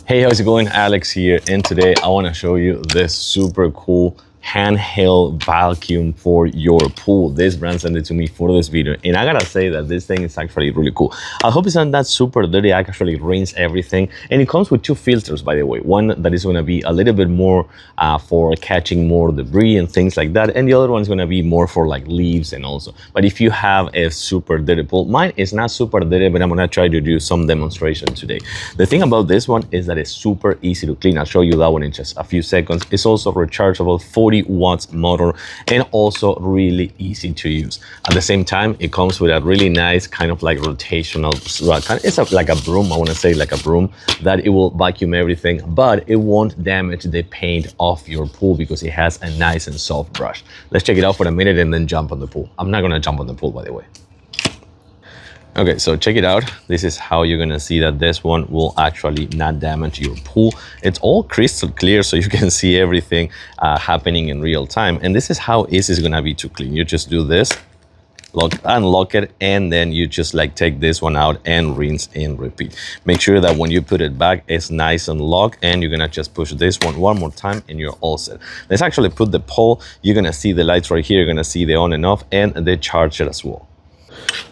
Hey, how's it going? Alex here, and today I want to show you this super cool handheld vacuum for your pool. This brand sent it to me for this video, and I gotta say that this thing is actually really cool. I hope it's not that super dirty. I actually rinse everything, and it comes with two filters, by the way. One that is going to be a little bit more for catching more debris and things like that, and the other one is going to be more for like leaves and also. But if you have a super dirty pool, mine is not super dirty, but I'm going to try to do some demonstration today. The thing about this one is that it's super easy to clean. I'll show you that one in just a few seconds. It's also rechargeable, 40 watts motor, and also really easy to use. At the same time, it comes with a really nice kind of like rotational, it's like a broom, I want to say like a broom, that it will vacuum everything, but it won't damage the paint of your pool because it has a nice and soft brush. Let's check it out for a minute and then jump on the pool. I'm not going to jump on the pool, by the way. Okay, so check it out. This is how you're gonna see that this one will actually not damage your pool. It's all crystal clear, so you can see everything happening in real time. And this is how easy it's gonna be to clean. You just do this, unlock it, and then you just like take this one out and rinse and repeat. Make sure that when you put it back, it's nice and locked, and you're gonna just push this one more time and you're all set. Let's actually put the pole. You're gonna see the lights right here. You're gonna see the on and off and the charger as well.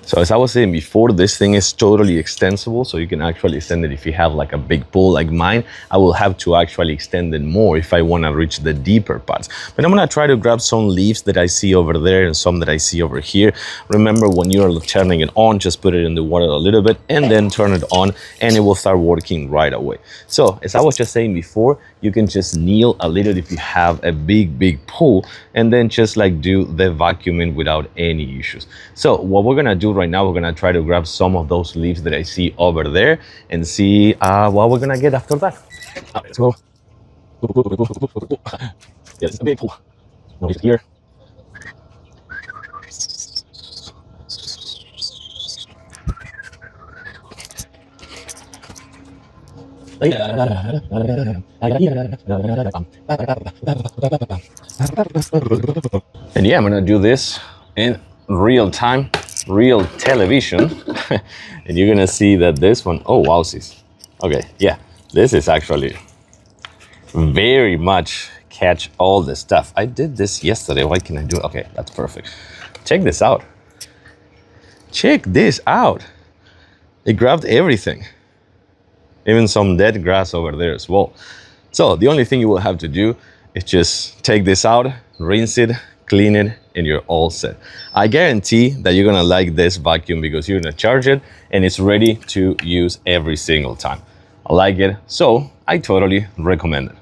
So as I was saying before, this thing is totally extensible, so you can actually extend it if you have like a big pool like mine. I will have to actually extend it more if I want to reach the deeper parts. But I'm going to try to grab some leaves that I see over there and some that I see over here. Remember, when you're turning it on, just put it in the water a little bit and then turn it on, and it will start working right away. So as I was just saying before, you can just kneel a little if you have a big pool, and then just like do the vacuuming without any issues. So what we're gonna do right now, we're gonna try to grab some of those leaves that I see over there and see what we're gonna get after that. Let's go. Yes, a big pool. Over here. And yeah, I'm gonna do this in real time, real television. And you're gonna see that this one, oh wowsies. Okay, yeah, this is actually very much catch all the stuff. I did this yesterday. What can I do? Okay, that's perfect. Check this out. Check this out. It grabbed everything. Even some dead grass over there as well. So the only thing you will have to do is just take this out, rinse it, clean it, and you're all set. I guarantee that you're gonna like this vacuum because you're gonna charge it and it's ready to use every single time. I like it, so I totally recommend it.